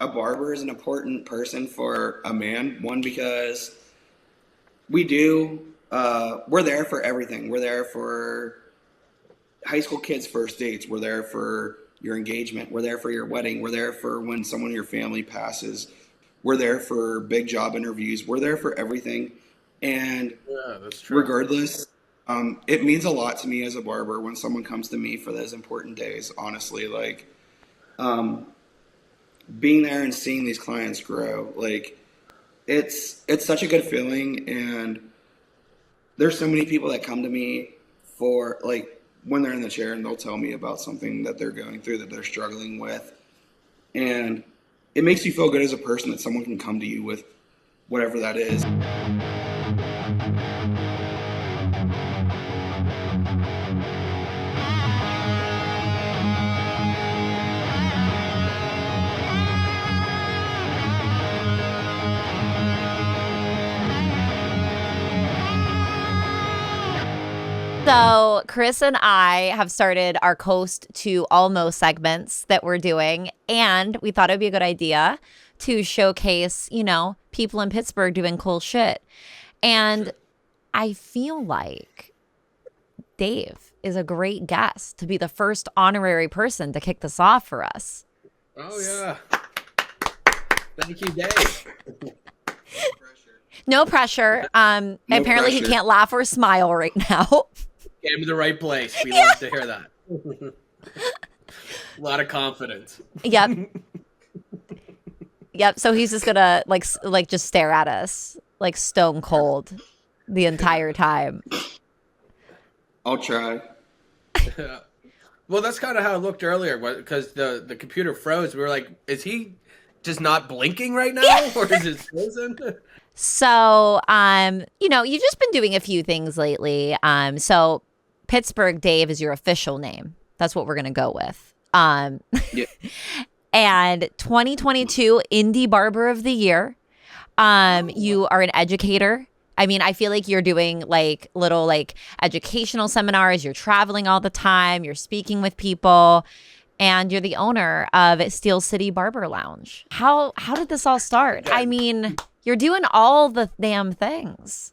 a barber is an important person for a man. One, because we're there for everything. We're there for high school kids' first dates. We're there for your engagement. We're there for your wedding. We're there for when someone in your family passes. We're there for big job interviews. We're there for everything. And yeah, that's true. Regardless, it means a lot to me as a barber when someone comes to me for those important days, honestly. Like, being there and seeing these clients grow, like, it's such a good feeling. And there's so many people that come to me for, like, when they're in the chair and they'll tell me about something that they're going through, that they're struggling with. And it makes you feel good as a person that someone can come to you with whatever that is. So Chris and I have started our Coast to Almost segments that we're doing, and we thought it would be a good idea to showcase, people in Pittsburgh doing cool shit. And I feel like Dave is a great guest to be the first honorary person to kick this off for us. Oh, yeah. Thank you, Dave. No pressure. Apparently pressure. He can't laugh or smile right now. Get him to the right place. We love to hear that. A lot of confidence. Yep. Yep. So he's just gonna like just stare at us like stone cold the entire time. I'll try. Well, that's kind of how it looked earlier, because the computer froze. We were like, is he just not blinking right now, or is it frozen? So, you've just been doing a few things lately. So Pittsburgh Dave is your official name. That's what we're going to go with. Yeah. And 2022 Indie Barber of the Year. You are an educator. I mean, I feel like you're doing like little like educational seminars. You're traveling all the time. You're speaking with people. And you're the owner of Steel City Barber Lounge. How did this all start? I mean, you're doing all the damn things.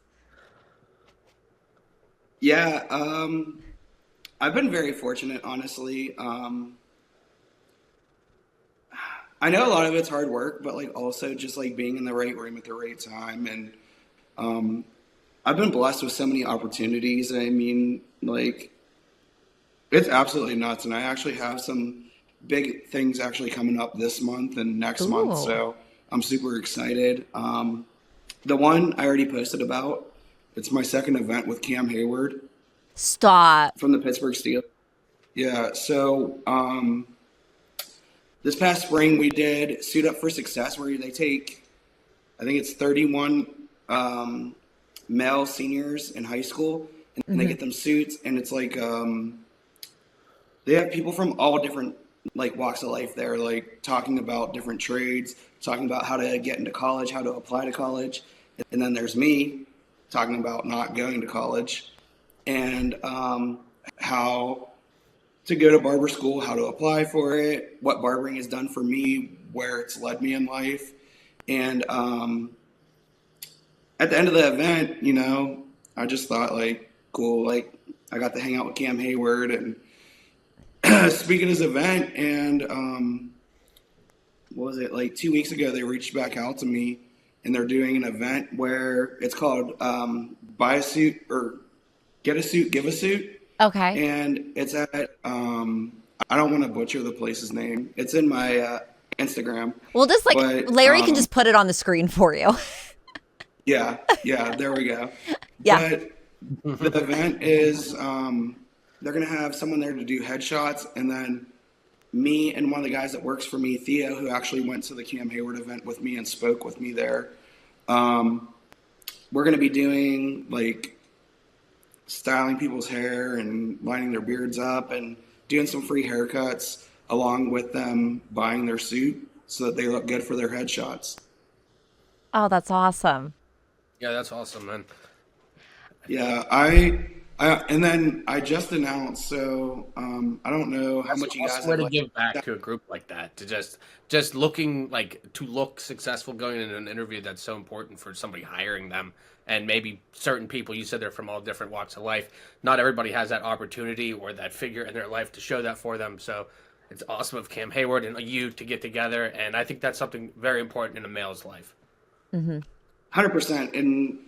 Yeah, I've been very fortunate, honestly. I know a lot of it's hard work, but like also just like being in the right room at the right time. And I've been blessed with so many opportunities. I mean, like, it's absolutely nuts. And I actually have some big things actually coming up this month and next month. So I'm super excited. The one I already posted about, it's my second event with Cam Heyward. Stop. From the Pittsburgh Steelers. Yeah, so this past spring we did Suit Up for Success, where they take, I think it's 31 male seniors in high school, and they get them suits, and it's like they have people from all different like walks of life there, like talking about different trades, talking about how to get into college, how to apply to college. And then there's me talking about not going to college and how to go to barber school, how to apply for it, what barbering has done for me, where it's led me in life. And at the end of the event, I just thought like, cool, like I got to hang out with Cam Heyward and speak at his event. And what was it, like 2 weeks ago, they reached back out to me, and they're doing an event where it's called Buy a Suit or Get a Suit, Give a Suit. Okay. And it's at, I don't want to butcher the place's name. It's in my Instagram. Well, just like Larry can just put it on the screen for you. Yeah, there we go. Yeah. But the event is, they're going to have someone there to do headshots, and then me and one of the guys that works for me, Theo, who actually went to the Cam Heyward event with me and spoke with me there. We're going to be doing like styling people's hair and lining their beards up and doing some free haircuts along with them buying their suit so that they look good for their headshots. Oh, that's awesome. Yeah, that's awesome, man. Yeah, I And then I just announced, so I don't know how much you guys way have to like, give back to a group like that, to just looking like to look successful going into an interview. That's so important for somebody hiring them, and maybe certain people. You said they're from all different walks of life. Not everybody has that opportunity or that figure in their life to show that for them. So it's awesome of Cam Heyward and you to get together, and I think that's something very important in a male's life. 100%. And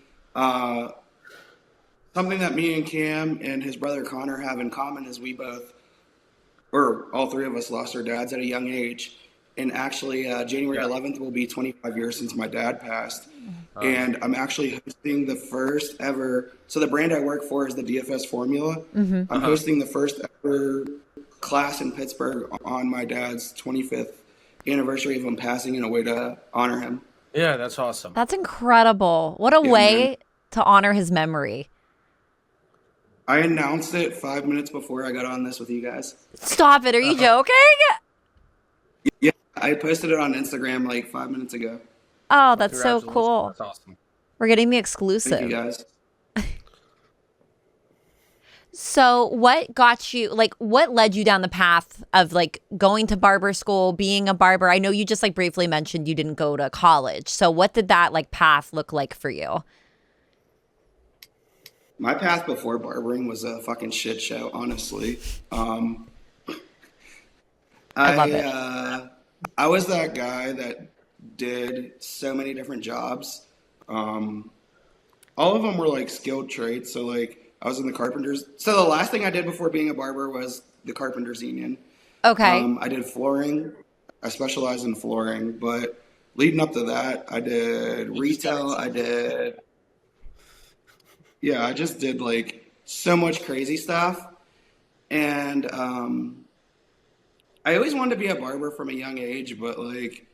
something that me and Cam and his brother Connor have in common is we both, or all three of us, lost our dads at a young age. And actually, January 11th will be 25 years since my dad passed. And I'm actually hosting the first ever. So the brand I work for is the DFS Formula. I'm hosting the first ever class in Pittsburgh on my dad's 25th anniversary of him passing in a way to honor him. Yeah, that's awesome. That's incredible. What a way to honor his memory. I announced it 5 minutes before I got on this with you guys. Stop it. Are you joking? Yeah, I posted it on Instagram like 5 minutes ago. Oh, that's so cool. That's awesome. We're getting the exclusive. Thank you guys. So what got you, like, what led you down the path of like going to barber school, being a barber? I know you just like briefly mentioned you didn't go to college. So what did that like path look like for you? My path before barbering was a fucking shit show, honestly. I love it. I was that guy that did so many different jobs. All of them were like skilled trades. So like I was in the carpenters. So the last thing I did before being a barber was the carpenters union. Okay. I did flooring. I specialized in flooring, but leading up to that, I did retail. I just did like so much crazy stuff. And I always wanted to be a barber from a young age, but like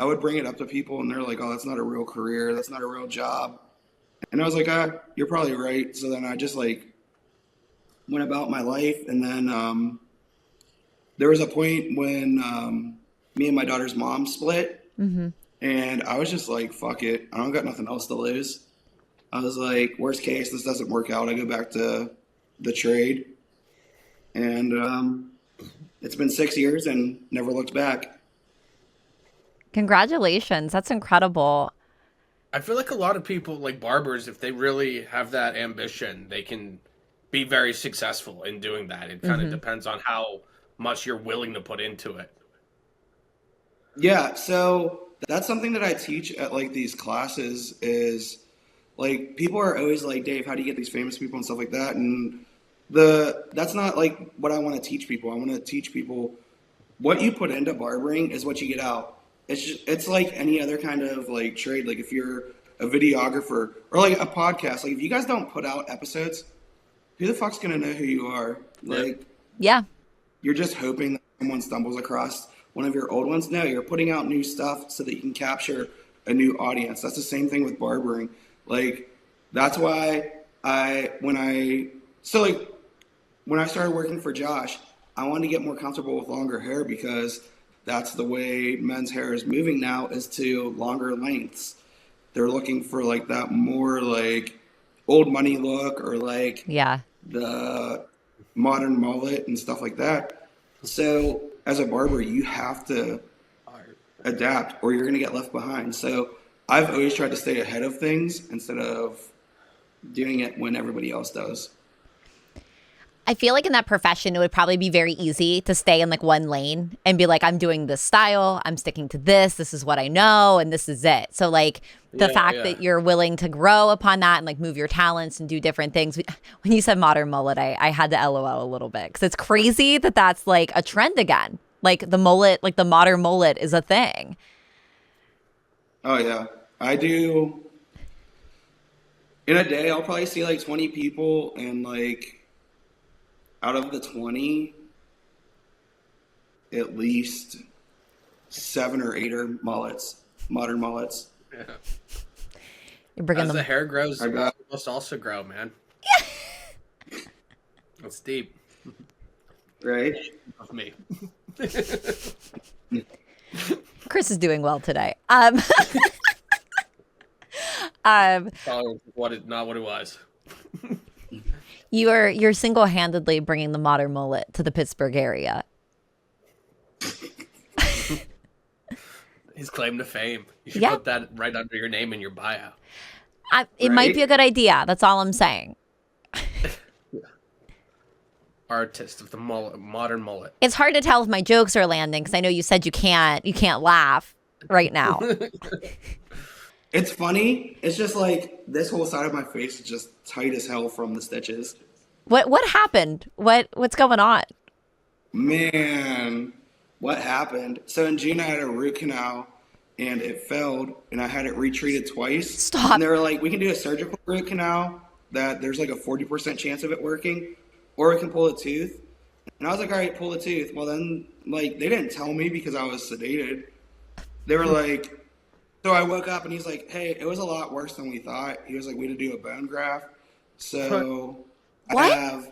I would bring it up to people and they're like, oh, that's not a real career. That's not a real job. And I was like, you're probably right. So then I just like went about my life. And then there was a point when me and my daughter's mom split. And I was just like, fuck it. I don't got nothing else to lose. I was like, worst case, this doesn't work out. I go back to the trade. And it's been 6 years and never looked back. Congratulations. That's incredible. I feel like a lot of people, like barbers, if they really have that ambition, they can be very successful in doing that. It kind of depends on how much you're willing to put into it. Yeah, so that's something that I teach at like these classes is like people are always like, Dave, how do you get these famous people and stuff like that? And that's not like what I want to teach people. I want to teach people what you put into barbering is what you get out. It's like any other kind of like trade. Like if you're a videographer or like a podcast, like if you guys don't put out episodes, who the fuck's gonna know who you are? Like, yeah, you're just hoping that someone stumbles across one of your old ones. No, you're putting out new stuff so that you can capture a new audience. That's the same thing with barbering. Like that's why when I started working for Josh, I wanted to get more comfortable with longer hair because that's the way men's hair is moving now, is to longer lengths. They're looking for like that more like old money look or like the modern mullet and stuff like that. So as a barber, you have to adapt or you're going to get left behind. So I've always tried to stay ahead of things instead of doing it when everybody else does. I feel like in that profession, it would probably be very easy to stay in like one lane and be like, I'm doing this style, I'm sticking to this is what I know, and this is it. So like the fact that you're willing to grow upon that and like move your talents and do different things. When you said modern mullet, I had to LOL a little bit because it's crazy that that's like a trend again. Like the mullet, like the modern mullet is a thing. Oh yeah, I do. In a day, I'll probably see like 20 people and like out of the 20, at least 7 or 8 are mullets, modern mullets. Yeah. You're bringing As them. the hair grows, it must also grow, man. That's deep. Right? Of me. Chris is doing well today. Not what it was. You're single-handedly bringing the modern mullet to the Pittsburgh area. His claim to fame. You should Yeah. put that right under your name in your bio. It might be a good idea. That's all I'm saying. Artist of the mullet, modern mullet. It's hard to tell if my jokes are landing because I know you said you can't laugh right now. It's funny. It's just like this whole side of my face is just tight as hell from the stitches. What happened? What's going on? Man, what happened? So in June, I had a root canal, and it failed, and I had it retreated twice. Stop. And they were like, we can do a surgical root canal that there's like a 40% chance of it working, or we can pull a tooth. And I was like, all right, pull a tooth. Well, then, like, they didn't tell me because I was sedated. They were like, so I woke up, and he's like, hey, it was a lot worse than we thought. He was like, we had to do a bone graft. So What? I have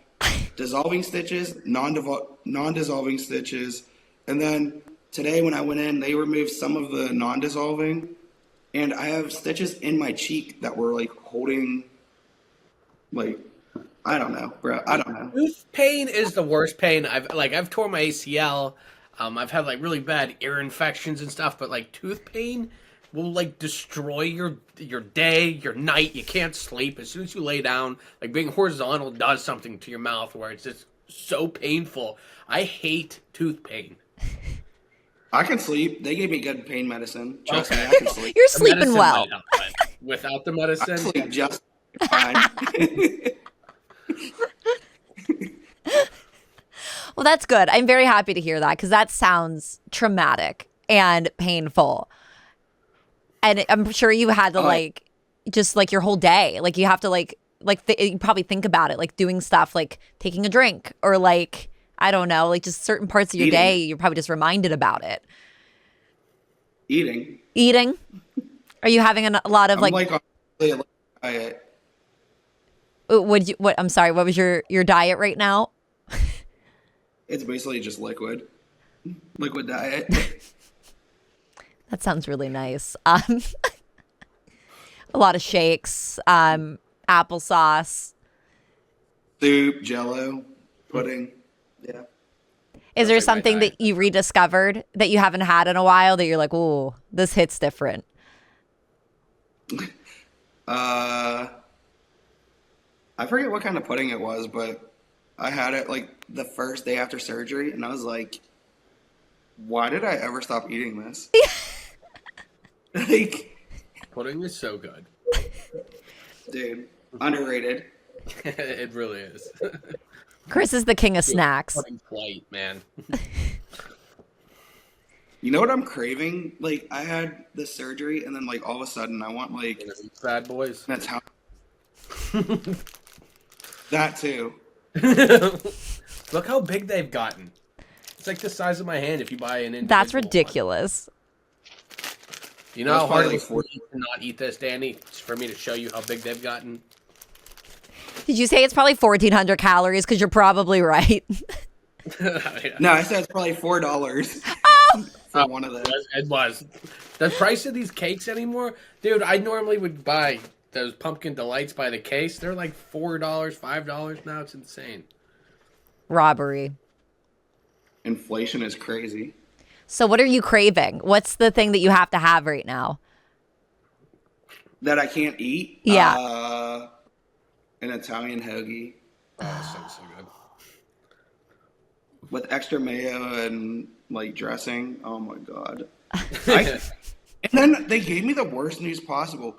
dissolving stitches, non-dissolving stitches, and then today when I went in, they removed some of the non-dissolving, and I have stitches in my cheek that were like holding, like, I don't know, bro. I don't know. Tooth pain is the worst pain. I've torn my ACL. I've had like really bad ear infections and stuff, but like tooth pain will like destroy your day, your night. You can't sleep as soon as you lay down. Like being horizontal does something to your mouth where it's just so painful. I hate tooth pain. I can sleep. They gave me good pain medicine. Trust me, I can sleep. You're The sleeping medicine well. might help, but without the I medicine, sleep just fine. Well, that's good. I'm very happy to hear that because that sounds traumatic and painful. And I'm sure you had to like, just like your whole day, like you have to you probably think about it, like doing stuff like taking a drink or like, I don't know, like just certain parts of your day, you're probably just reminded about it. Eating. Are you having a lot of I'm like on a diet. I'm sorry, what was your diet right now? It's basically just liquid diet. That sounds really nice. A lot of shakes, applesauce. Soup, Jello, pudding. Yeah. Is there like my something diet. that you rediscovered that you haven't had in a while that you're like, ooh, this hits different? I forget what kind of pudding it was, but I had it like the first day after surgery, and I was like, why did I ever stop eating this? Like, pudding is so good. dude, underrated. It really is. Chris is the king of snacks. Pudding flight, man. You know what I'm craving? Like, I had this surgery, and then like all of a sudden, I want like Bad boys. that's how. That too. Look how big they've gotten. It's like the size of my hand if you buy an individual That's one. ridiculous. You know how hard it probably was for you to not eat this, Danny? It's for me to show you how big they've gotten. Did you say it's probably 1,400 calories? Because you're probably right. Yeah. No, I said it's probably $4 for one of those. It was. The price of these cakes anymore? Dude, I normally would buy those pumpkin delights by the case. They're like $4, $5 now. It's insane. Robbery. Inflation is crazy. So what are you craving? What's the thing that you have to have right now? That I can't eat? Yeah. An Italian hoagie Oh, so good. with extra mayo and like dressing. Oh my god. And then they gave me the worst news possible.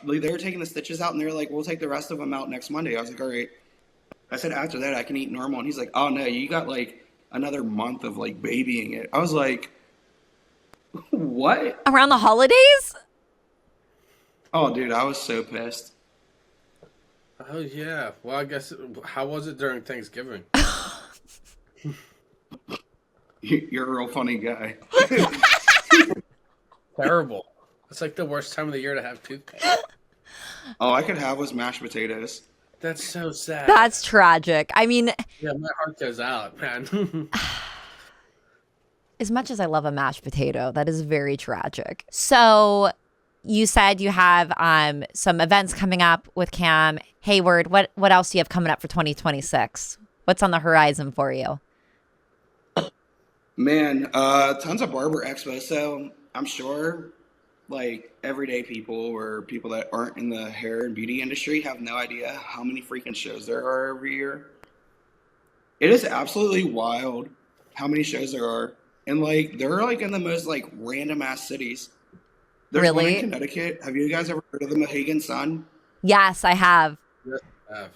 Like they were taking the stitches out, and they were like, "We'll take the rest of them out next Monday." I was like, "All right." I said, "After that, I can eat normal." And he's like, "Oh no, you got like another month of like babying it." I was like, "What?" Around the holidays? Oh, dude, I was so pissed. Oh, yeah. Well, I guess, how was it during Thanksgiving? You're a real funny guy. Terrible. It's like the worst time of the year to have toothpaste. All I could have was mashed potatoes. That's so sad. That's tragic. I mean, Yeah, my heart goes out, man. as much as I love a mashed potato, that is very tragic. So you said you have some events coming up with Cam Heyward. What else do you have coming up for 2026? What's on the horizon for you? Man, tons of barber expos. So I'm sure like everyday people or people that aren't in the hair and beauty industry have no idea how many freaking shows there are every year. It is absolutely wild how many shows there are. And like they're like in the most like random ass cities. There's one in Really? Connecticut. Have you guys ever heard of the Mohegan Sun? Yes, I have. Yes, I have.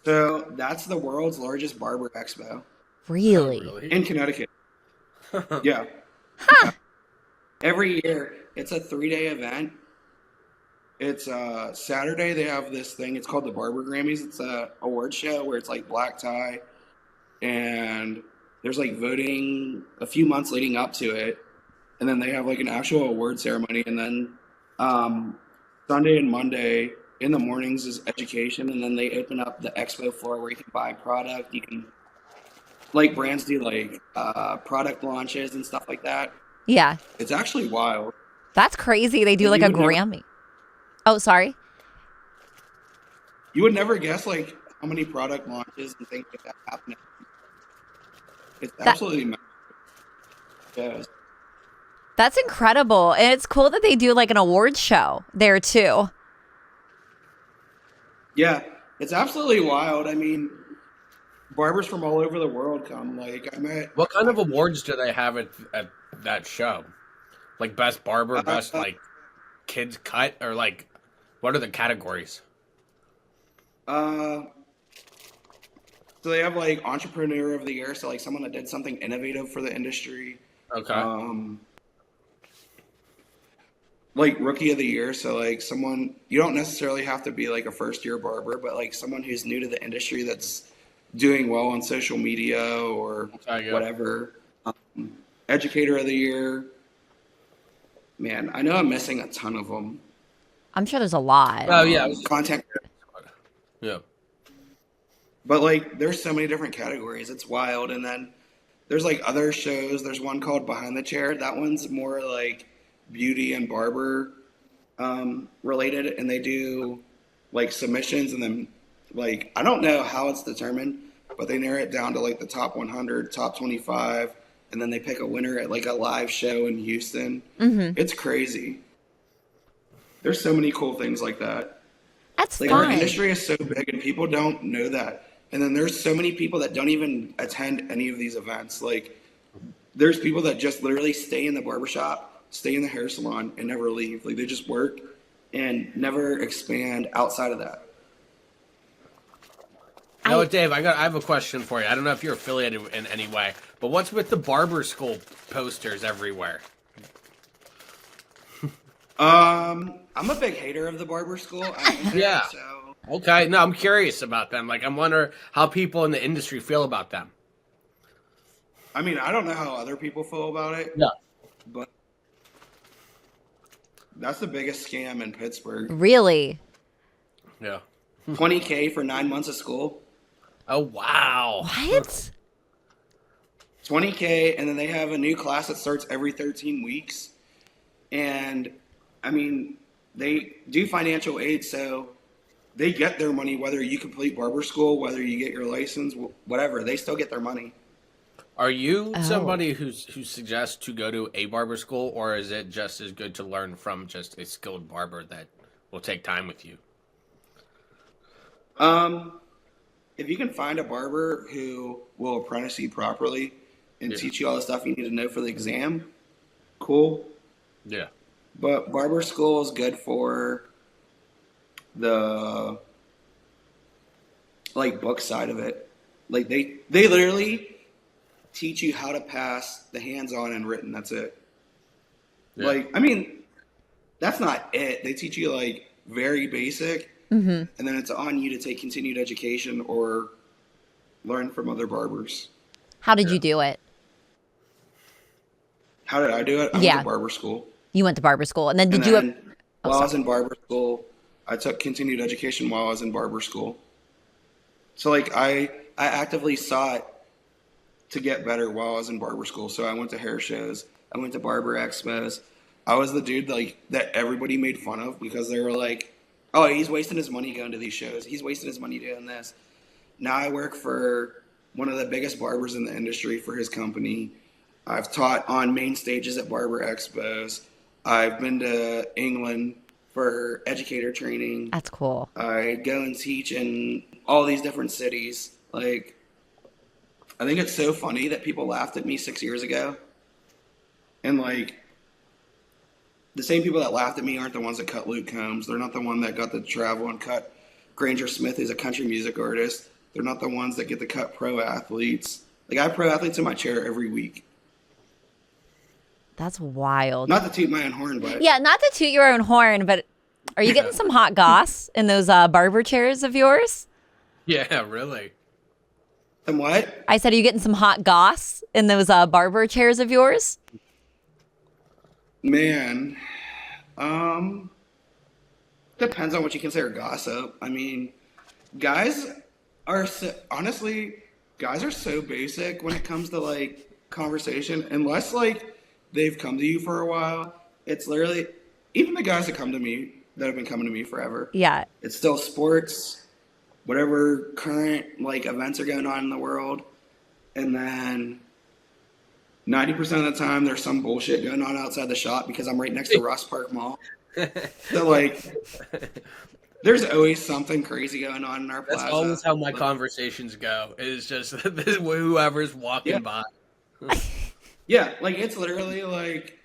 So that's the world's largest barber expo Really? Really? in Connecticut. Yeah. Every year, it's a 3-day event. It's Saturday. They have this thing. It's called the Barber Grammys. It's a award show where it's like black tie, and there's like voting a few months leading up to it, and then they have like an actual award ceremony. And then Sunday and Monday in the mornings is education, and then they open up the expo floor where you can buy product. You can like brands do like product launches and stuff like that. Yeah. It's actually wild. That's crazy. They do You like a would never- Grammy. Oh, sorry. You would never guess like how many product launches and things like that happen. It's absolutely massive. Yes. That's incredible. And it's cool that they do like an awards show there too. Yeah, it's absolutely wild. I mean, barbers from all over the world come. Like I met. What kind of awards do they have at that show? Like best barber, best like kids cut, or like what are the categories? So they have like entrepreneur of the year, so like someone that did something innovative for the industry. Okay. Like rookie of the year, so like someone you don't necessarily have to be like a first year barber, but like someone who's new to the industry that's doing well on social media or Okay, yeah. whatever. Educator of the year. Man, I know I'm missing a ton of them. I'm sure there's a lot. Oh yeah. Content, Yeah. but like there's so many different categories. It's wild. And then there's like other shows. There's one called Behind the Chair. That one's more like beauty and barber related, and they do like submissions, and then like I don't know how it's determined, but they narrow it down to like the top 100, top 25, and then they pick a winner at like a live show in Houston. It's crazy. There's so many cool things like that. That's Like our fun. industry is so big and people don't know that. And then there's so many people that don't even attend any of these events. Like there's people that just literally stay in the barbershop, stay in the hair salon, and never leave. Like they just work and never expand outside of that. You know what, Dave? I have a question for you. I don't know if you're affiliated in any way, but what's with the barber school posters everywhere? I'm a big hater of the barber school. Yeah. So Okay, no, I'm curious about them. Like, I'm wondering how people in the industry feel about them. I mean, I don't know how other people feel about it. Yeah. But that's the biggest scam in Pittsburgh. Really? Yeah. $20K for 9 months of school. Oh wow. What? $20K, and then they have a new class that starts every 13 weeks. And I mean, they do financial aid, so they get their money whether you complete barber school, whether you get your license, whatever. They still get their money. Are you Oh. somebody who suggests to go to a barber school, or is it just as good to learn from just a skilled barber that will take time with you? If you can find a barber who will apprentice you properly and teach you all the stuff you need to know for the exam, cool. Yeah. But barber school is good for the like book side of it. Like they literally teach you how to pass the hands-on and written. That's it. Yeah. Like, I mean, that's not it. They teach you like very basic, and then it's on you to take continued education or learn from other barbers. How did you do it? How did I do it? I Yeah. went to barber school. You went to barber school, and then And did you? then while I was in barber school, I took continued education while I was in barber school. So like I actively sought to get better while I was in barber school. So I went to hair shows, I went to barber expos, I was the dude like that everybody made fun of because they were like, oh, he's wasting his money going to these shows. He's wasting his money doing this. Now I work for one of the biggest barbers in the industry for his company. I've taught on main stages at barber expos. I've been to England for educator training. That's cool. I go and teach in all these different cities. Like, I think it's so funny that people laughed at me 6 years ago. And like, the same people that laughed at me aren't the ones that cut Luke Combs. They're not the one that got to travel and cut Granger Smith, who's a country music artist. They're not the ones that get to cut pro athletes. Like, I have pro athletes in my chair every week. That's wild. Not to toot my own horn, but... Yeah, not to toot your own horn, but are you getting some hot goss in those barber chairs of yours? Yeah, really. And what? I said, are you getting some hot goss in those barber chairs of yours? Man, depends on what you consider gossip. I mean, guys are so basic when it comes to like conversation, unless like they've come to you for a while. It's literally, even the guys that come to me, that have been coming to me forever. Yeah. It's still sports, whatever current like events are going on in the world. And then 90% of the time there's some bullshit going on outside the shop because I'm right next to Ross Park Mall. So like, there's always something crazy going on in our plaza. That's always how my conversations go. It's just whoever's walking by. Yeah, like it's literally like,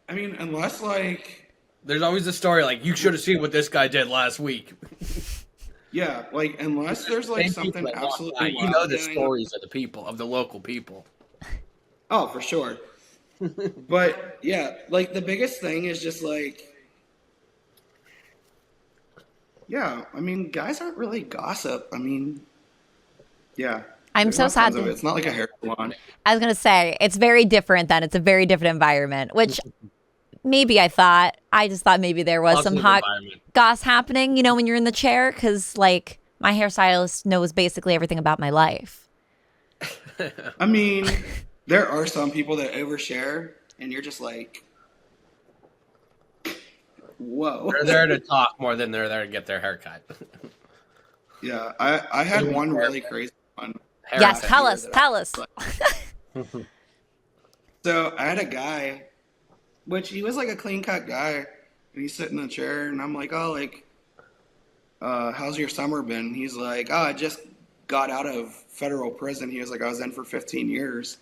unless like, there's always a story like, you should have seen what this guy did last week. Yeah, like unless there's like something absolutely wild. You know the stories of the people, of the local people. Oh, for sure. But yeah, like the biggest thing is just like, yeah, I mean, guys aren't really gossip. I mean, yeah. I'm so sad. It's not like a hair salon. I was going to say, it's very different then. It's a very different environment, which maybe I just thought maybe there was some hot goss happening, you know, when you're in the chair. Because like my hairstylist knows basically everything about my life. I mean, there are some people that overshare and you're just like, whoa. They're there to talk more than they're there to get their hair cut. Yeah, I had one really crazy one. Yes, tell us. So I had a guy, which he was like a clean cut guy, and he's sitting in a chair, and I'm like, oh, like, how's your summer been? He's like, oh, I just got out of federal prison. He was like, I was in for 15 years.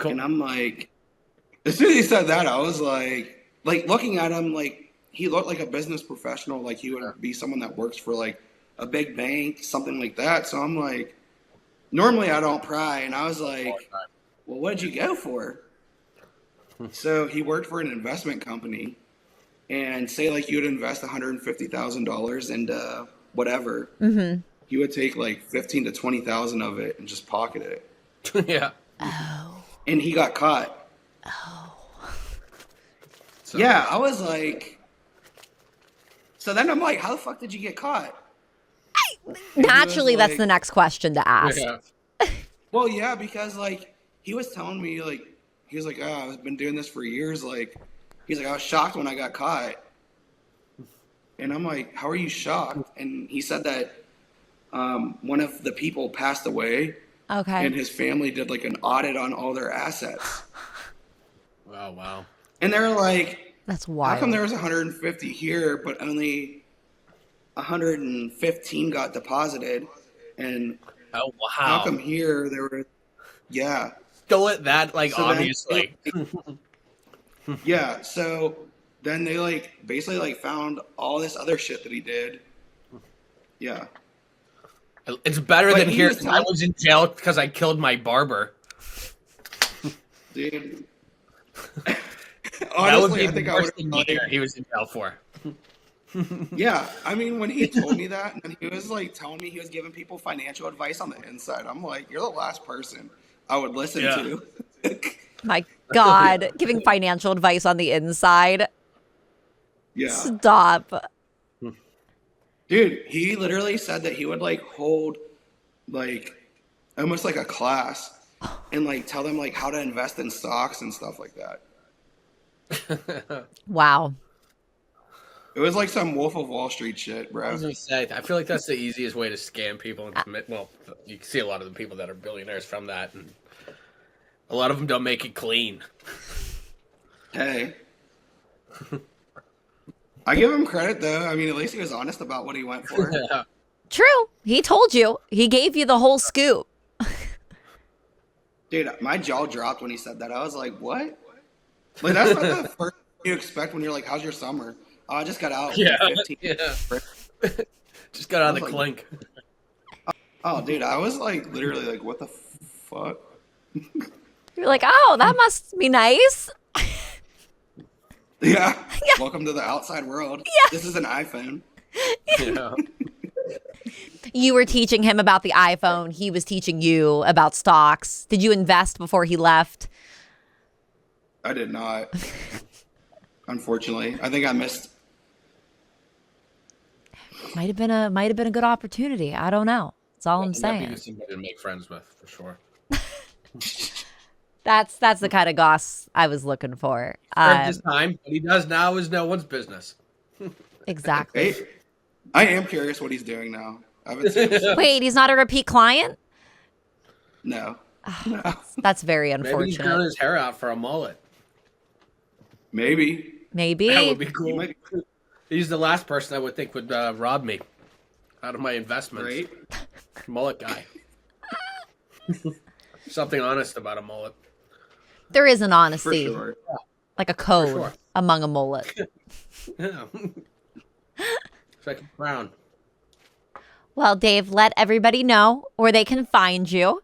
And I'm like, as soon as he said that, I was like looking at him, like, he looked like a business professional, like he would be someone that works for like a big bank, something like that. So I'm like, normally I don't pry. And I was like, well, what did you go for? So he worked for an investment company, and say like you would invest $150,000 into whatever. Mm-hmm. He would take like 15 to 20,000 of it and just pocket it. Yeah. Oh. And he got caught. Oh. So, yeah, I was like, so then I'm like, how the fuck did you get caught? Naturally, that's the next question to ask. Yeah. Well, yeah, because like he was telling me like, he was like, oh, I've been doing this for years. Like, he's like, I was shocked when I got caught. And I'm like, how are you shocked? And he said that one of the people passed away. Okay. And his family did like an audit on all their assets. Oh, wow. And they were like, that's wild. How come there was 150 here, but only 115 got deposited? And oh, wow. How come here there were, yeah. Stole it that, like, so obviously. Yeah, so then they like basically like found all this other shit that he did. Yeah. It's better than here. I was in jail because I killed my barber. Dude. Honestly, I think I would have he was in jail for. Yeah, I mean, when he told me that, and he was like telling me he was giving people financial advice on the inside, I'm like, you're the last person I would listen to. My God, giving financial advice on the inside. Yeah. Stop. Dude, he literally said that he would like hold like almost like a class and like tell them like how to invest in stocks and stuff like that. Wow. It was like some Wolf of Wall Street shit, I bro. was gonna say, I feel like that's the easiest way to scam people and commit. Well, you can see a lot of the people that are billionaires from that, and a lot of them don't make it clean. Hey. I give him credit, though. I mean, at least he was honest about what he went for. Yeah. True. He told you. He gave you the whole scoop. Dude, my jaw dropped when he said that. I was like, what? Like, that's not the first thing you expect when you're like, how's your summer? Oh, I just got out. Yeah. 15. Yeah. Just got out of the like- clink. Oh, dude, I was like, literally like, what the fuck? You're like, oh, that must be nice. Yeah. Welcome to the outside world. Yeah. This is an iPhone. Yeah. You were teaching him about the iPhone. He was teaching you about stocks. Did you invest before he left? I did not. Unfortunately. I think I missed. Might have been a good opportunity. I don't know. That's all I'm That'd saying. be somebody to make friends with for sure. That's the kind of goss I was looking for. At this time, what he does now is no one's business. Exactly. Hey, I am curious what he's doing now. I haven't seen him. Wait, he's not a repeat client? No. That's very Maybe he's growing unfortunate. his hair out for a mullet. Maybe. Maybe. That would be He cool. might be He's the last person I would think would rob me out of my investments. right. Mullet guy. Something honest about a mullet. There is an For honesty, sure. like a code sure. among a mullet. Yeah. Second round. Well, Dave, let everybody know where they can find you.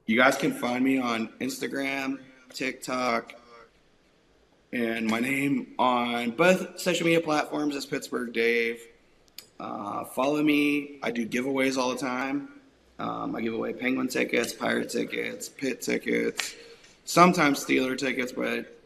You guys can find me on Instagram, TikTok, and my name on both social media platforms is Pittsburgh Dave. Follow me. I do giveaways all the time. I give away Penguin tickets, Pirate tickets, Pitt tickets, sometimes Steeler tickets, but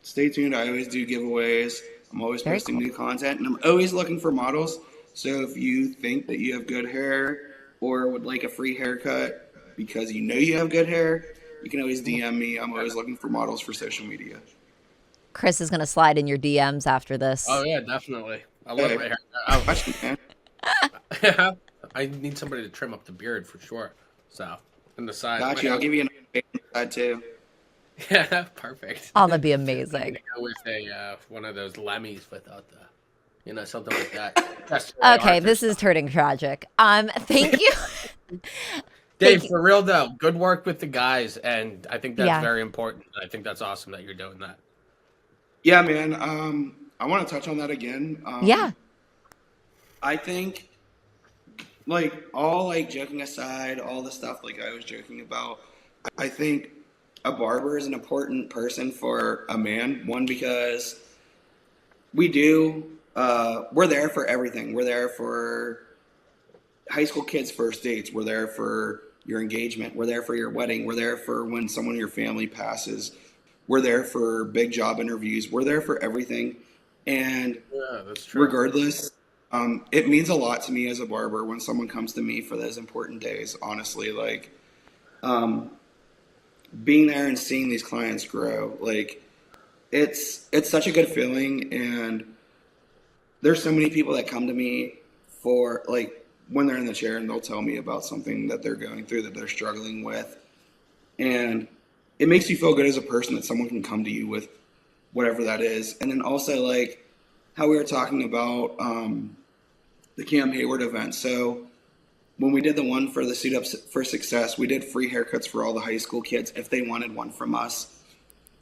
stay tuned. I always do giveaways. I'm always Very posting cool. new content, and I'm always looking for models. So if you think that you have good hair or would like a free haircut because you know you have good hair, you can always DM me. I'm always looking for models for social media. Chris is going to slide in your DMs after this. Oh yeah, definitely. I love Hey. my hair. Watch me, man. I need somebody to trim up the beard for sure. So, and the side. Got you. I'll give you an side too. Yeah, perfect. Oh, that'd be I'm amazing. gonna go with a one of those Lemmys without the, something like that. That's Okay, this is turning tragic. Thank you. Dave, thank you. for real though, good work with the guys, and I think that's Yeah. very important. I think that's awesome that you're doing that. Yeah, man. I want to touch on that again. Yeah. I think, like, all like joking aside, all the stuff like I was joking about, I think a barber is an important person for a man. One, because we're there for everything. We're there for high school kids' first dates. We're there for your engagement. We're there for your wedding. We're there for when someone in your family passes. We're there for big job interviews. We're there for everything. And Yeah, that's true. regardless, it means a lot to me as a barber when someone comes to me for those important days. Honestly, like, being there and seeing these clients grow, like, it's such a good feeling. And there's so many people that come to me for, like, when they're in the chair and they'll tell me about something that they're going through, that they're struggling with, and it makes you feel good as a person that someone can come to you with whatever that is. And then also, like, how we were talking about the Cam Heyward event. So when we did the one for the Suit Up for Success, we did free haircuts for all the high school kids if they wanted one from us,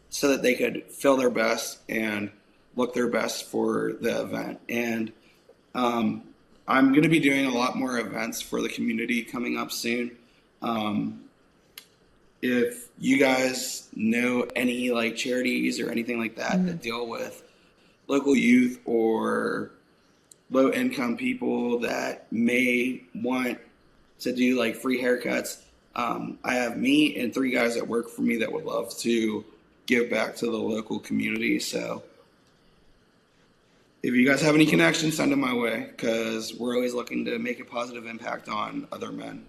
so that they could feel their best and look their best for the event. And I'm going to be doing a lot more events for the community coming up soon. If you guys know any like charities or anything like that that deal with local youth or low income people that may want to do like free haircuts, I have me and 3 guys that work for me that would love to give back to the local community. So if you guys have any connections, send them my way, because we're always looking to make a positive impact on other men.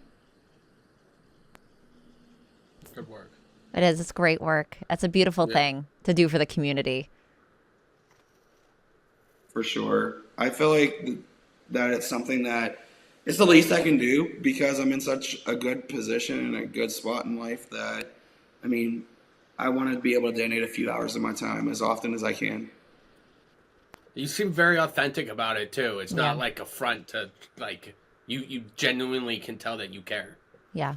Good work. It is. It's great work. That's a beautiful thing to do for the community. For sure. I feel like that it's something that it's the least I can do because I'm in such a good position and a good spot in life that, I mean, I want to be able to donate a few hours of my time as often as I can. You seem very authentic about it too. It's not like a front to like you genuinely can tell that you care. Yeah.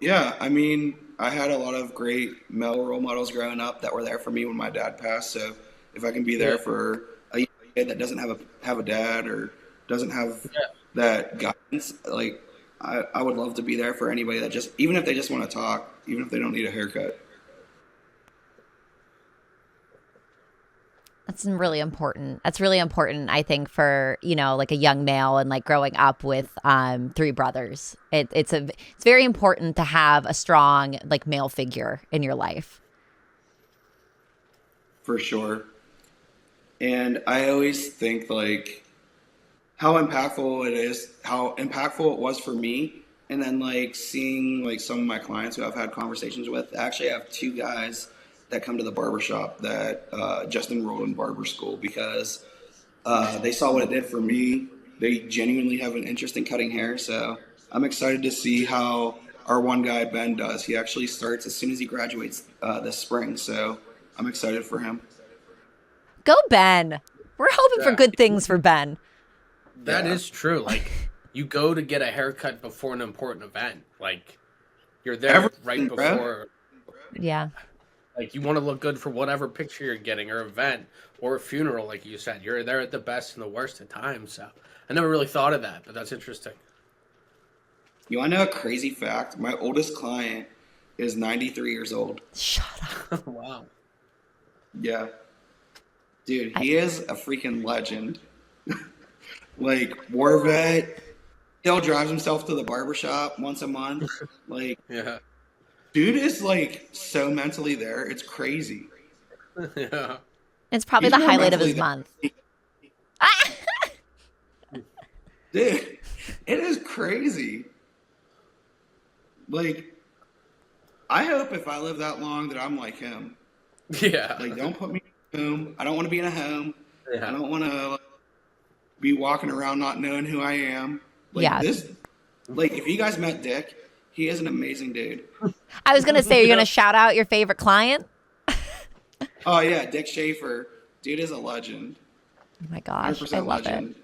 Yeah, I mean, I had a lot of great male role models growing up that were there for me when my dad passed. So if I can be there for a young kid that doesn't have a dad or doesn't have that guidance, like I would love to be there for anybody that just, even if they just want to talk, even if they don't need a haircut. That's really important. That's really important, I think, for, you know, like a young male and like growing up with 3 brothers. It's very important to have a strong like male figure in your life. For sure. And I always think like how impactful it was for me. And then like seeing like some of my clients who I've had conversations with, actually I have 2 guys that come to the barbershop that just enrolled in barber school because they saw what it did for me. They genuinely have an interest in cutting hair. So I'm excited to see how our one guy, Ben, does. He actually starts as soon as he graduates this spring. So I'm excited for him. Go, Ben. We're hoping for good things for Ben. That is true. Like, you go to get a haircut before an important event. Like, you're there right before. Yeah. Like, you want to look good for whatever picture you're getting or event or a funeral, like you said. You're there at the best and the worst of times. So I never really thought of that, but that's interesting. You want to know a crazy fact? My oldest client is 93 years old. Shut up. Wow. Yeah. Dude, he is a freaking legend. Like, war vet. Still drives himself to the barbershop once a month. Like, Yeah. dude is like so mentally there. It's crazy. Yeah. It's probably He's the more highlight of mentally his month. Dude, it is crazy. Like, I hope if I live that long that I'm like him. Yeah. Like, don't put me in a home. I don't want to be in a home. Yeah. I don't want to be walking around not knowing who I am. Like, like, if you guys met Dick, he is an amazing dude. I was going to say, are you going to shout out your favorite client? Oh, yeah, Dick Schaefer. Dude is a legend. Oh, my gosh. 100% I love legend. it.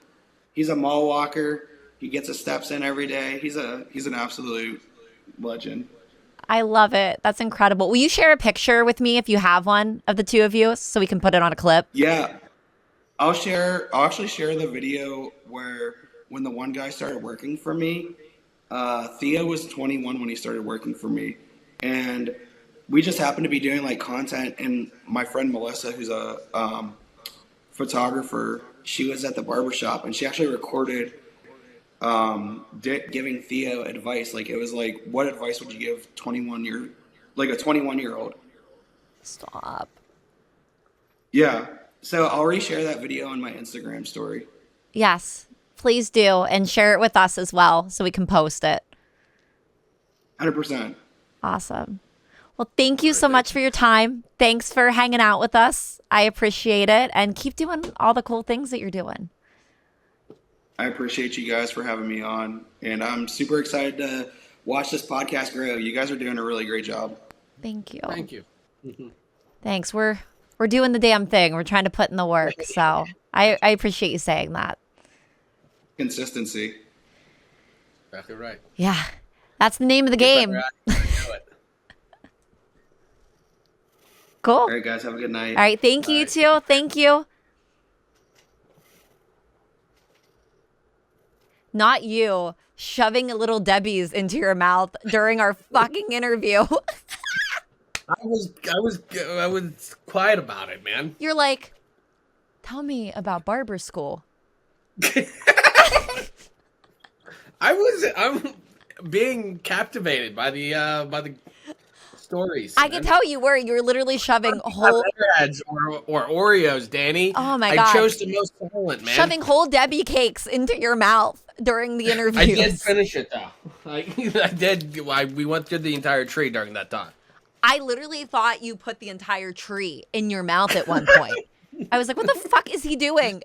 He's a mall walker. He gets his steps in every day. He's an absolute legend. I love it. That's incredible. Will you share a picture with me if you have one of the 2 of you so we can put it on a clip? Yeah. I'll actually share the video where when the one guy started working for me, Theo was 21 when he started working for me. And we just happened to be doing like content, and my friend Melissa, who's a photographer, she was at the barbershop and she actually recorded Dick giving Theo advice. Like, it was like, what advice would you give a 21-year-old? Stop. Yeah. So I'll reshare that video on my Instagram story. Yes, please do. And share it with us as well so we can post it. 100%. Awesome. Well, thank you so much for your time. Thanks for hanging out with us. I appreciate it. And keep doing all the cool things that you're doing. I appreciate you guys for having me on. And I'm super excited to watch this podcast grow. You guys are doing a really great job. Thank you. Thank you. Thanks. We're doing the damn thing. We're trying to put in the work. So I appreciate you saying that. Consistency. Exactly right. Yeah. That's the name of the game. Cool. All right, guys. Have a good night. All right. Thank you, too. Thank you. Not you shoving little Debbie's into your mouth during our fucking interview. I was quiet about it, man. You're like, tell me about barber school. I'm being captivated by the stories. I can tell you were. You're literally shoving whole ads or Oreos, Danii. Oh my God. I chose the most silent, man. Shoving whole Debbie cakes into your mouth during the interview. I did finish it though. I did. We went through the entire tree during that time. I literally thought you put the entire tree in your mouth at one point. I was like, what the fuck is he doing?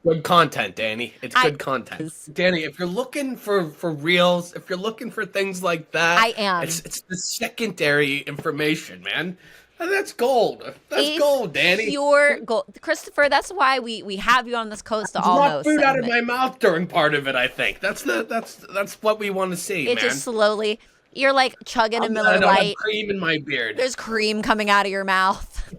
Good content, Danii. It's good content. Danii, if you're looking for reels, if you're looking for things like that, I am. It's the secondary information, man. And that's gold. That's gold, Danii. Pure gold. Christopher, that's why we have you on this Coast to Almost. Food out of my mouth during part of it, I think. That's what we want to see, man. Just slowly, you're like chugging a Miller I don't Lite. have cream in my beard. There's cream coming out of your mouth.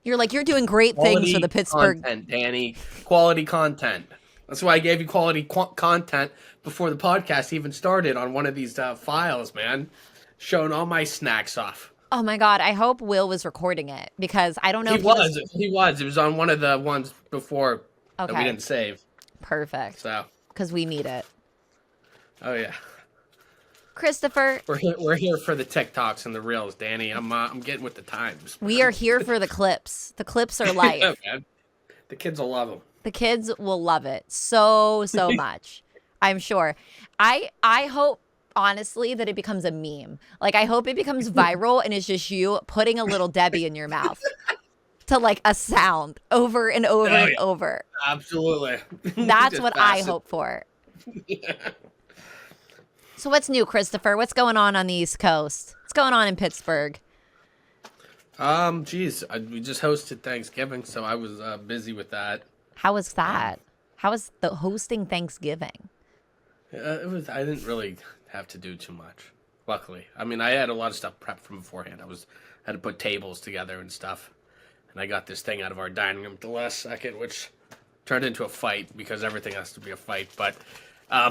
You're like, you're doing great things for the Pittsburgh. Content, Danii. Quality content. That's why I gave you quality content before the podcast even started on one of these files, man. Showing all my snacks off. Oh my God, I hope Will was recording it because I don't know if he was. It was on one of the ones before that we didn't save. Perfect. So. Because we need it. Oh, yeah. Christopher. We're here for the TikToks and the reels, Danii. I'm getting with the times. Man. We are here for the clips. The clips are life. Yeah, man. The kids will love them. The kids will love it so much. I'm sure. I hope, honestly, that it becomes a meme. Like, I hope it becomes viral and it's just you putting a little Debbie in your mouth to like a sound over and over and over. Absolutely. That's what I hope for. Yeah. So what's new, Christopher? What's going on the East Coast? What's going on in Pittsburgh? Geez, we just hosted Thanksgiving, so I was busy with that. How was that? How was the hosting Thanksgiving? It was. I didn't really have to do too much. Luckily, I mean, I had a lot of stuff prepped from beforehand. Had to put tables together and stuff, and I got this thing out of our dining room at the last second, which turned into a fight because everything has to be a fight. But I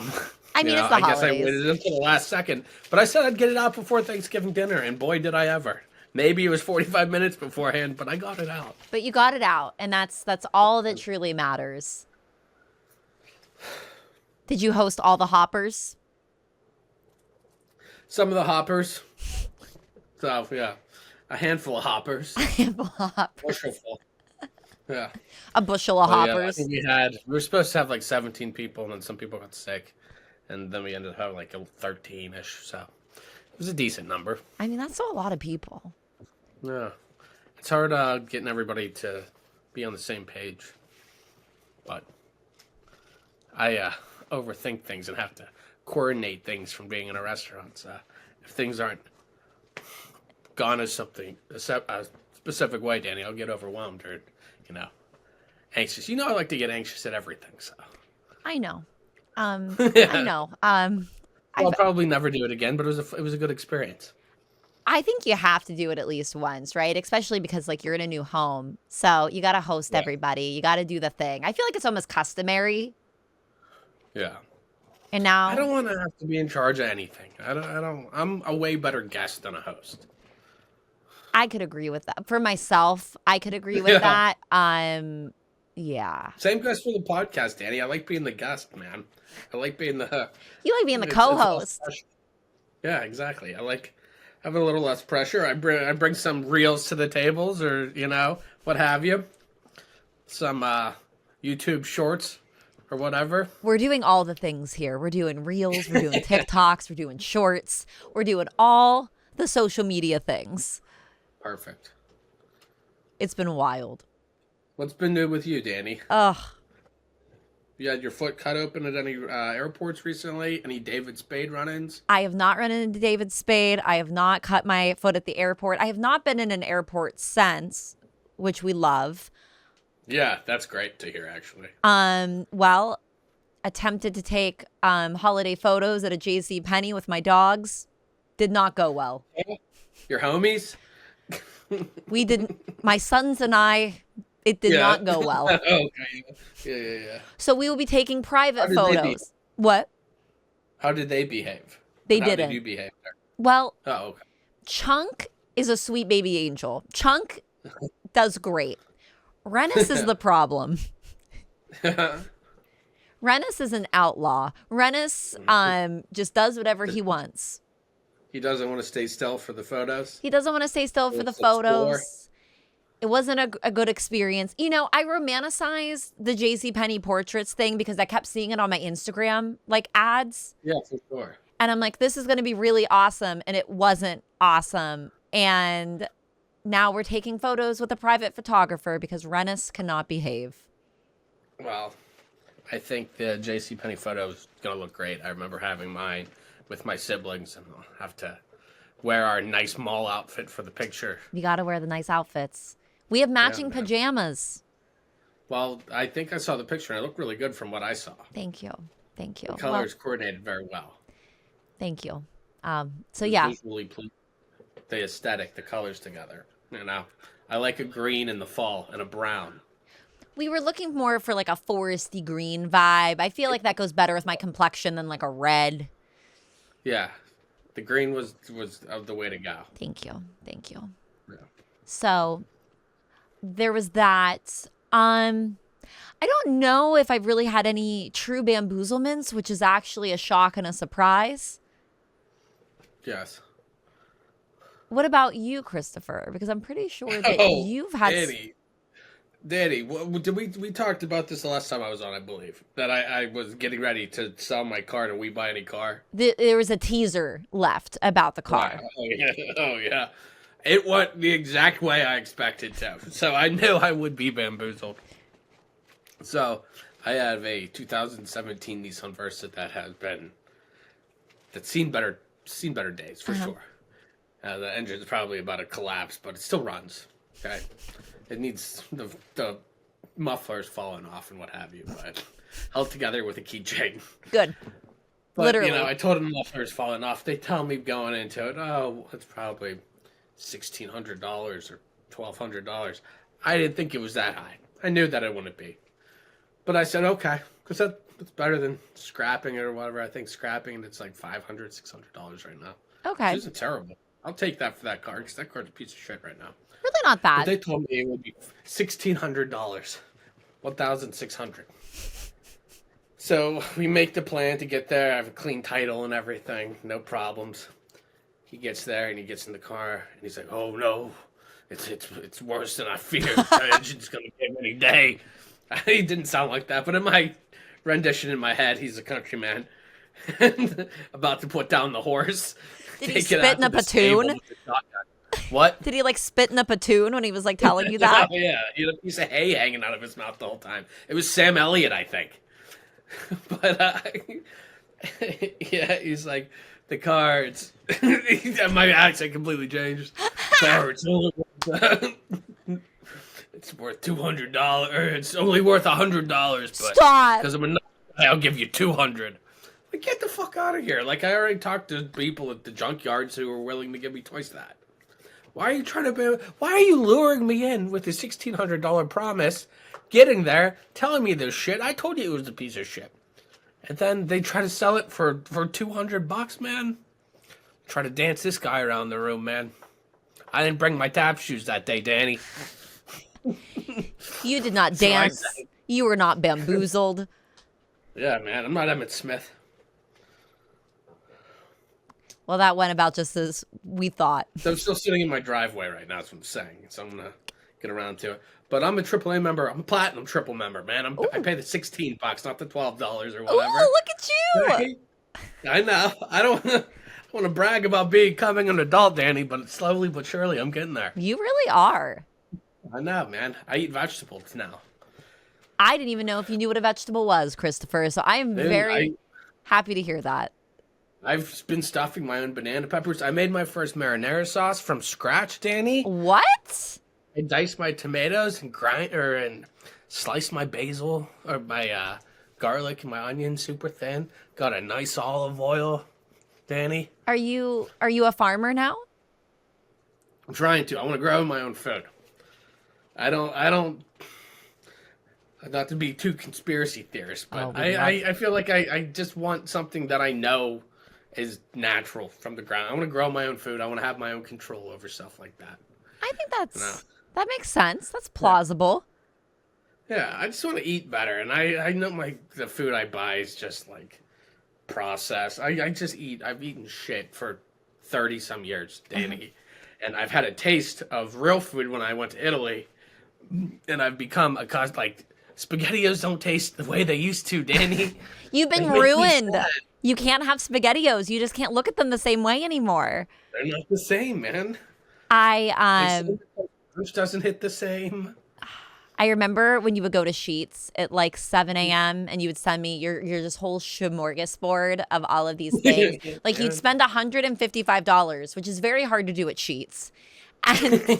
mean, it's the I guess I holidays. waited until the last second. But I said I'd get it out before Thanksgiving dinner, and boy, did I ever. Maybe it was 45 minutes beforehand, but I got it out. But you got it out, and that's all that truly matters. Did you host all the hoppers? Some of the hoppers. So, yeah. A handful of hoppers. Bushelful. Yeah. A bushel of hoppers. Yeah, I think we were supposed to have like 17 people, and then some people got sick. And then we ended up having like 13-ish, so it was a decent number. I mean, that's still a lot of people. Yeah. It's hard getting everybody to be on the same page. But I overthink things and have to coordinate things from being in a restaurant. So if things aren't gone as something, a specific way, Danii, I'll get overwhelmed or, anxious. I like to get anxious at everything, so. I know. I know. I'll probably never do it again, but it was a good experience. I think you have to do it at least once, right? Especially because like you're in a new home. So you got to host everybody. You got to do the thing. I feel like it's almost customary. Yeah. And now I don't want to have to be in charge of anything. I'm a way better guest than a host. I could agree with that. For myself, I could agree with that. Yeah. Same goes for the podcast, Danii. I like being the guest, man. I like being the... You like being the co-host. Yeah, exactly. I like having a little less pressure. I bring some reels to the tables or, what have you. Some YouTube shorts or whatever. We're doing all the things here. We're doing reels. We're doing TikToks. We're doing shorts. We're doing all the social media things. Perfect. It's been wild. What's been new with you, Danii? Ugh. You had your foot cut open at any airports recently? Any David Spade run-ins? I have not run into David Spade. I have not cut my foot at the airport. I have not been in an airport since, which we love. Yeah, that's great to hear, actually. Well, attempted to take holiday photos at a JCPenney with my dogs. Did not go well. Your homies? We didn't. My sons and I. It did not go well. Okay. Yeah. So we will be taking private photos. What? How did they behave? They How didn't. Did you behave there? Well, okay. Chunk is a sweet baby angel. Chunk does great. Rennis is the problem. Rennis is an outlaw. Rennis just does whatever he wants. He doesn't want to stay still for the photos? He doesn't want to stay still for the photos. It wasn't a good experience. I romanticized the JCPenney portraits thing because I kept seeing it on my Instagram, like ads. Yeah, for sure. And I'm like, this is going to be really awesome. And it wasn't awesome. And now we're taking photos with a private photographer because Rennis cannot behave. Well, I think the JCPenney photo is going to look great. I remember having mine with my siblings, and I'll have to wear our nice mall outfit for the picture. You got to wear the nice outfits. We have matching pajamas. Well, I think I saw the picture, and it looked really good from what I saw. Thank you. Thank you. The colors coordinated very well. Thank you. So, yeah. Visually pleased. The aesthetic, the colors together. You know, I like a green in the fall and a brown. We were looking more for like a foresty green vibe. I feel like that goes better with my complexion than like a red. Yeah. The green was the way to go. Thank you. Thank you. Yeah. So there was that. I don't know if I've really had any true bamboozlements, which is actually a shock and a surprise. Yes. What about you, Christopher? Because I'm pretty sure that you've had... Danny, we talked about this the last time I was on, I believe. That I was getting ready to sell my car to We Buy Any Car. There was a teaser left about the car. Oh, yeah. It went the exact way I expected to. So I knew I would be bamboozled. So I have a 2017 Nissan Versa that's seen better days for sure. The engine's probably about to collapse, but it still runs. Okay, it needs the muffler's falling off and what have you, but held together with a keychain. Good. But, literally. I told them the muffler's falling off. They tell me going into it, it's probably $1,600 or $1,200. I didn't think it was that high. I knew that it wouldn't be. But I said, okay, because that's better than scrapping it or whatever. I think scrapping it's like $500, $600 right now. Okay. Which isn't terrible. I'll take that for that car because that car's a piece of shit right now. Really not bad. But they told me it would be $1,600, $1,600. So we make the plan to get there. I have a clean title and everything, no problems. He gets there and he gets in the car and he's like, "Oh no, it's worse than I feared. The engine's gonna give any day." He didn't sound like that, but in my rendition in my head, he's a countryman about to put down the horse. Did he spit in a platoon? What? Did he like spit in a platoon when he was like telling you that? Oh, yeah, he had a piece of hay hanging out of his mouth the whole time. It was Sam Elliott, I think. But yeah, he's like, the car. My accent completely changed. Car, it's worth $200. It's only worth $100. But stop. Because I'm a nut, I'll give you $200. Like, get the fuck out of here. Like, I already talked to people at the junkyards who were willing to give me twice that. Why are you luring me in with a $1,600 promise, getting there, telling me this shit? I told you it was a piece of shit. And then they try to sell it for $200, man. Try to dance this guy around the room, man. I didn't bring my tap shoes that day, Danny. You did not dance. You were not bamboozled. Yeah, man. I'm not Emmett Smith. Well, that went about just as we thought. So I'm still sitting in my driveway right now, that's what I'm saying. So I'm going to get around to it. But I'm a AAA member. I'm a Platinum Triple member, man. I pay the $16, not the $12 or whatever. Oh, look at you. I know. I don't want to brag about becoming an adult, Danny, but slowly but surely I'm getting there. You really are. I know, man. I eat vegetables now. I didn't even know if you knew what a vegetable was, Christopher. So I am very happy to hear that. I've been stuffing my own banana peppers. I made my first marinara sauce from scratch, Danny. What? I diced my tomatoes and sliced my basil or my garlic and my onion super thin. Got a nice olive oil, Danny. Are you a farmer now? I'm trying to. I want to grow my own food. I don't. Not to be too conspiracy theorist, but I feel like I just want something that I know is natural from the ground. I want to grow my own food. I want to have my own control over stuff like that. I think that makes sense. That's plausible. Yeah, I just want to eat better, and I know the food I buy is just like processed. I just eat. I've eaten shit for 30 some years, Danny, and I've had a taste of real food when I went to Italy, and I've become like SpaghettiOs don't taste the way they used to, Danny. You've been ruined. You can't have SpaghettiOs. You just can't look at them the same way anymore. They're not the same, man. I Lunch doesn't hit the same. I remember when you would go to Sheetz at like 7 a.m. and you would send me your just whole smorgasbord of all of these things. Like you'd spend $155, which is very hard to do at Sheetz. And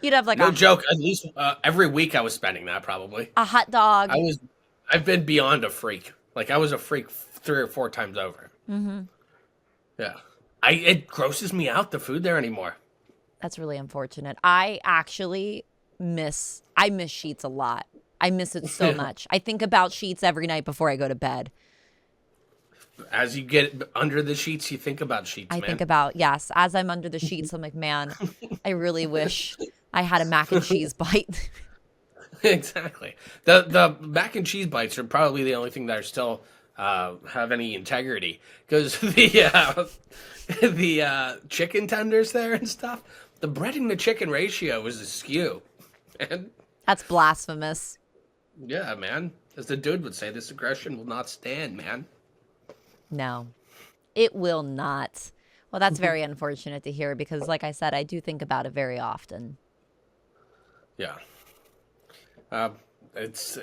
you'd have like no joke. At least every week I was spending that probably. A hot dog. I've been beyond a freak. Like I was a freak 3 or 4 times over. Mm-hmm. Yeah. It grosses me out, the food there anymore. That's really unfortunate. I actually miss Sheetz a lot. I miss it so much. I think about Sheetz every night before I go to bed. As you get under the sheets, you think about Sheetz, man. I think about, yes. As I'm under the sheets, I'm like, man, I really wish I had a mac and cheese bite. Exactly. The mac and cheese bites are probably the only thing that are still have any integrity, because the chicken tenders there and stuff, the bread and the chicken ratio is askew. And that's blasphemous. Yeah, man. As the dude would say, this aggression will not stand, man. No, it will not. Well, that's very unfortunate to hear because, like I said, I do think about it very often. Yeah. It's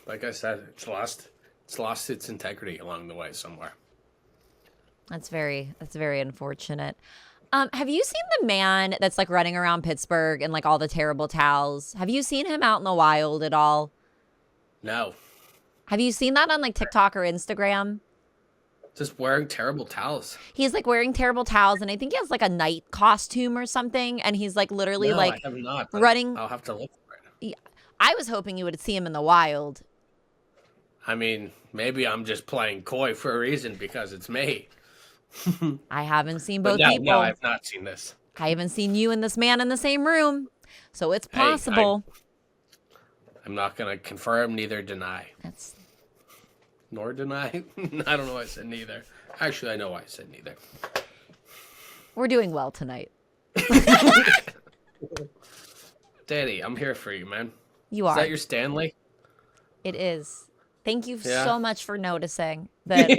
like I said, it's lost its integrity along the way somewhere. That's very unfortunate. Have you seen the man that's like running around Pittsburgh in like all the terrible towels? Have you seen him out in the wild at all? No. Have you seen that on like TikTok or Instagram? Just wearing terrible towels. He's like wearing terrible towels, and I think he has like a night costume or something, and he's like literally No, like I have not, running. I'll have to look for it. I was hoping you would see him in the wild. I mean, maybe I'm just playing coy for a reason because it's me. I haven't seen both people. No, I've not seen this. I haven't seen you and this man in the same room, so it's possible. I'm not going to confirm, neither deny. Nor deny. I don't know why I said neither. Actually, I know why I said neither. We're doing well tonight. Daddy, I'm here for you, man. You are. Is that your Stanley? It is. Thank you so much for noticing that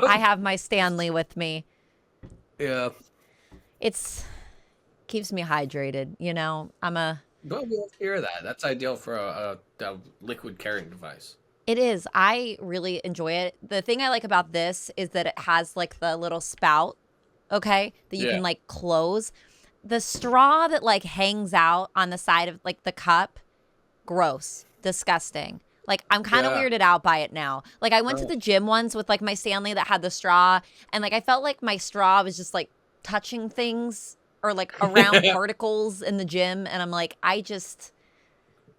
I have my Stanley with me. Yeah. It's keeps me hydrated, you know. Well, we'll hear that. That's ideal for a liquid carrying device. It is. I really enjoy it. The thing I like about this is that it has like the little spout, okay, that you can like close. The straw that like hangs out on the side of like the cup, gross, disgusting. Like I'm kind of weirded out by it now. Like I went to the gym once with like my Stanley that had the straw, and like I felt like my straw was just like touching things or like around particles in the gym, and I'm like, I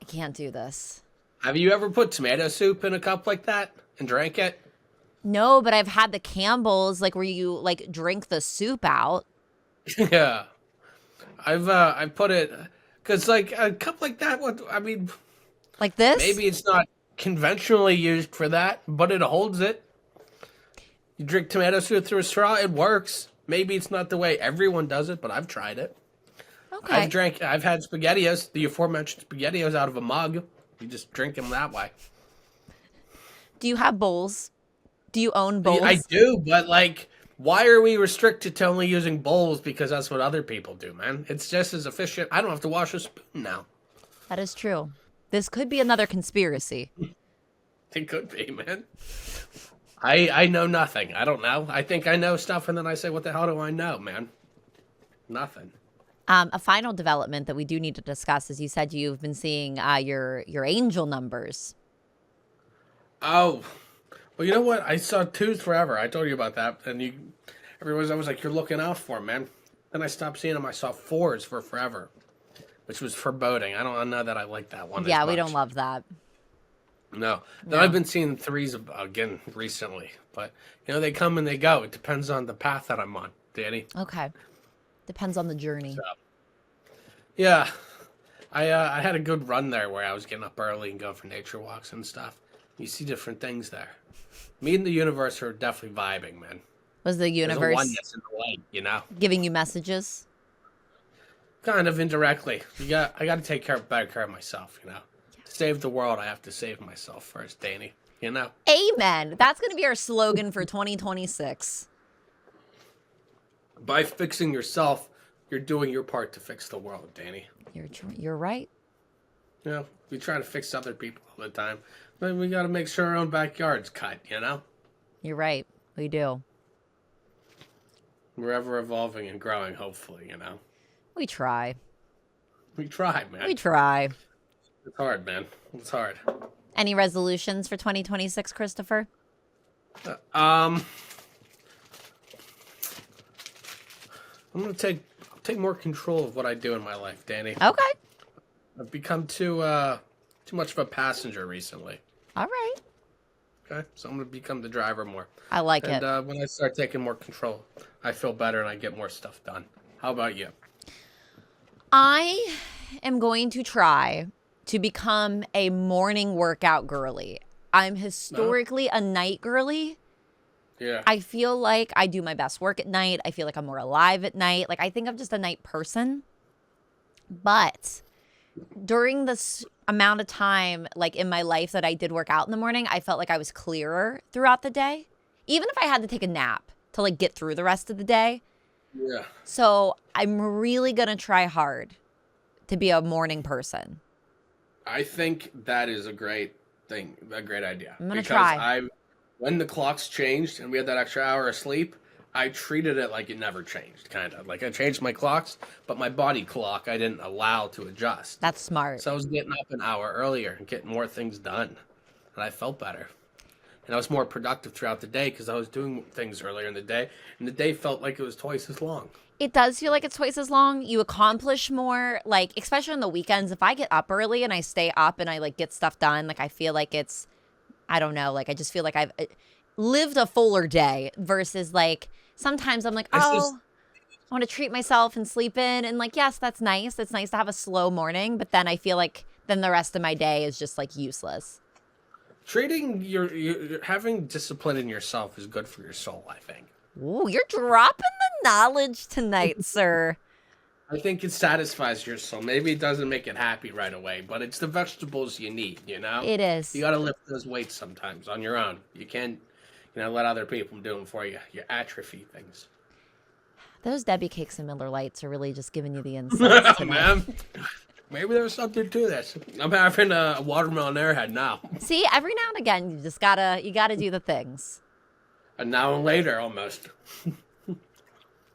can't do this. Have you ever put tomato soup in a cup like that and drank it? No, but I've had the Campbell's like where you like drink the soup out. Yeah, I've put it because like a cup like that. Like this? Maybe it's not conventionally used for that, but it holds it. You drink tomato soup through a straw, it works. Maybe it's not the way everyone does it, but I've tried it. Okay. I've had SpaghettiOs, the aforementioned SpaghettiOs out of a mug. You just drink them that way. Do you have bowls? Do you own bowls? I do, but like, why are we restricted to only using bowls because that's what other people do, man? It's just as efficient. I don't have to wash a spoon now. That is true. This could be another conspiracy. It could be, man. I know nothing. I don't know. I think I know stuff, and then I say, what the hell do I know, man? Nothing. A final development that we do need to discuss is you said you've been seeing your angel numbers. Oh, well, you know what? I saw 2s forever. I told you about that, and everyone's always like, "You're looking out for 'em, man." Then I stopped seeing them. I saw 4s for forever, which was foreboding. I don't know that I like that one. Yeah, we don't love that. No. Then I've been seeing 3s again recently, but they come and they go. It depends on the path that I'm on, Danny. Okay. Depends on the journey. So, yeah. I had a good run there where I was getting up early and going for nature walks and stuff. You see different things there. Me and the universe are definitely vibing, man. Was the universe There's a oneness in the light, giving you messages? Kind of indirectly. I got to take better care of myself, To save the world, I have to save myself first, Danii. you know? Amen. That's going to be our slogan for 2026. By fixing yourself, you're doing your part to fix the world, Danii. You're right. You know, we try to fix other people all the time, but we got to make sure our own backyard's cut, you know? You're right. We do. We're ever evolving and growing, hopefully, you know? We try. We try, man. We try. It's hard, man. It's hard. Any resolutions for 2026, Christopher? I'm gonna take more control of what I do in my life, Danii. Okay. I've become too much of a passenger recently. All right. Okay, so I'm gonna become the driver more. I like it. And when I start taking more control, I feel better and I get more stuff done. How about you? I am going to try to become a morning workout girly. I'm historically a night girly. Yeah. I feel like I do my best work at night. I feel like I'm more alive at night. Like, I think I'm just a night person. But during this amount of time, like, in my life that I did work out in the morning, I felt like I was clearer throughout the day. Even if I had to take a nap to, like, get through the rest of the day. Yeah. So I'm really going to try hard to be a morning person. I think that is a great thing, a great idea. I'm going to try. When the clocks changed and we had that extra hour of sleep, I treated it like it never changed, kind of. Like, I changed my clocks, but my body clock I didn't allow to adjust. That's smart. So I was getting up an hour earlier and getting more things done. And I felt better. And I was more productive throughout the day because I was doing things earlier in the day. And the day felt like it was twice as long. It does feel like it's twice as long. You accomplish more, like, especially on the weekends. If I get up early and I stay up and I, like, get stuff done, like, I feel like it's, I don't know, like, I just feel like I've lived a fuller day versus, like, sometimes I'm like, I want to treat myself and sleep in. And, like, yes, that's nice. It's nice to have a slow morning. But then I feel like then the rest of my day is just, like, useless. Treating having discipline in yourself is good for your soul, I think. Ooh, you're dropping the knowledge tonight, sir. I think it satisfies your soul. Maybe it doesn't make it happy right away, but it's the vegetables you need, you know? It is. You got to lift those weights sometimes on your own. You can't, let other people do them for you. You atrophy things. Those Debbie Cakes and Miller Lights are really just giving you the insights tonight. Man, maybe there's something to this. I'm having a watermelon airhead now. See, every now and again, you just gotta do the things. And now and later, almost.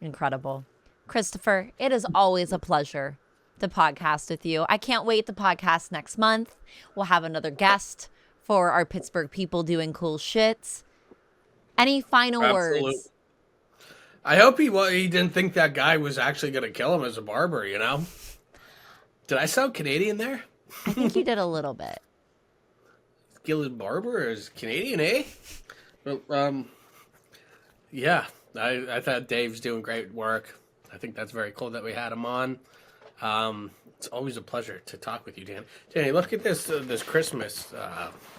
Incredible. Christopher, it is always a pleasure to podcast with you. I can't wait to podcast next month. We'll have another guest for our Pittsburgh people doing cool shit. Any final words? I hope he didn't think that guy was actually going to kill him as a barber, you know? Did I sound Canadian there? I think you did a little bit. Gillen Barber is Canadian, eh? But, yeah, I thought Dave's doing great work. I think that's very cool that we had him on. It's always a pleasure to talk with you, Dan. Danii, look at this Christmas.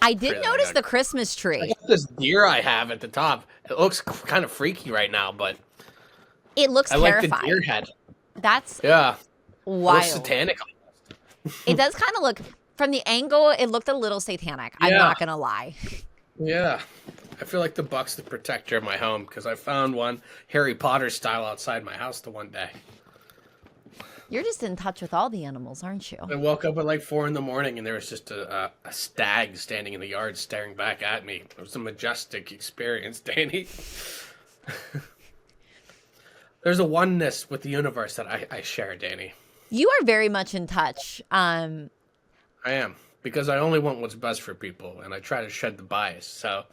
I did notice the Christmas tree. I got this deer I have at the top. It looks kind of freaky right now, but it looks terrifying. Like the deer head. That's wild. It looks satanic. It does kind of look, from the angle, it looked a little satanic. I'm not gonna lie. Yeah. I feel like the buck's the protector of my home because I found one Harry Potter style outside my house the one day. You're just in touch with all the animals, aren't you? I woke up at like 4 a.m. and there was just a stag standing in the yard staring back at me. It was a majestic experience, Danii. There's a oneness with the universe that I share, Danii. You are very much in touch. I am, because I only want what's best for people, and I try to shed the bias. So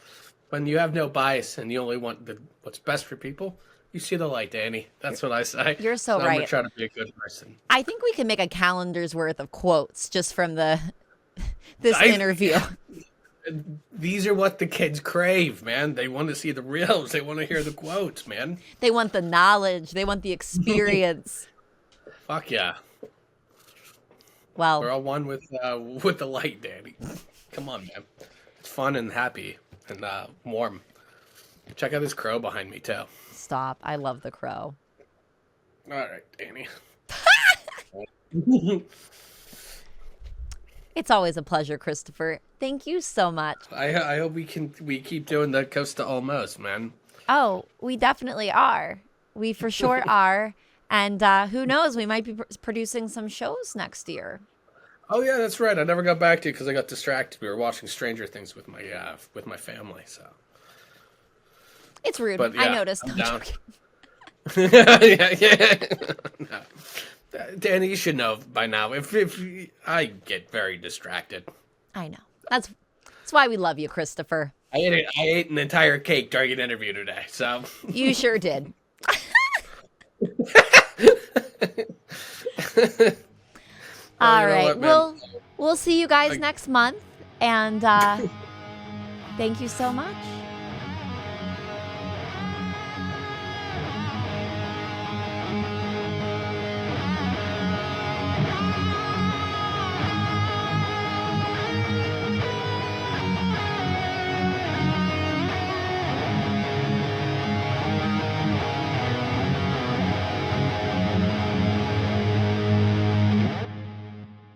when you have no bias and you only want what's best for people, you see the light, Danii. That's what I say. You're so right. I'm going to try to be a good person. I think we can make a calendar's worth of quotes just from this interview. These are what the kids crave, man. They want to see the reels. They want to hear the quotes, man. They want the knowledge. They want the experience. Fuck yeah. Well, we're all one with the light, Danii. Come on, man. It's fun and happy and warm. Check out this crow behind me, too. Stop. I love the crow. All right, Danii. It's always a pleasure, Christopher. Thank you so much. I hope we keep doing the Coast to Almost, man. Oh, we definitely are. We for sure are. And who knows? We might be producing some shows next year. Oh yeah, that's right. I never got back to you because I got distracted. We were watching Stranger Things with my family. So it's rude. But, yeah, I noticed. I'm No, down. joking. yeah. No. Danny, you should know by now. If I get very distracted. I know. That's why we love you, Christopher. I ate an entire cake during an interview today. So You sure did. All right. We'll see you guys next month. And thank you so much.